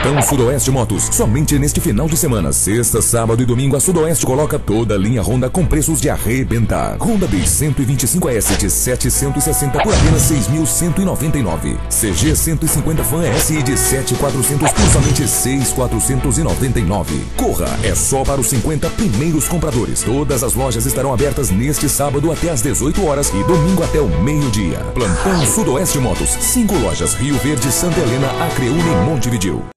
Plantão Sudoeste Motos. Somente neste final de semana, sexta, sábado e domingo, a Sudoeste coloca toda a linha Honda com preços de arrebentar. Honda Bis 125S de 760 por apenas 6.199. CG 150 Fan S de 7.400 por somente 6.499. Corra, é só para os 50 primeiros compradores. Todas as lojas estarão abertas neste sábado até às 18 horas e domingo até o meio-dia. Plantão Sudoeste Motos. 5 lojas: Rio Verde, Santa Helena, Acreúna e Montevidéu.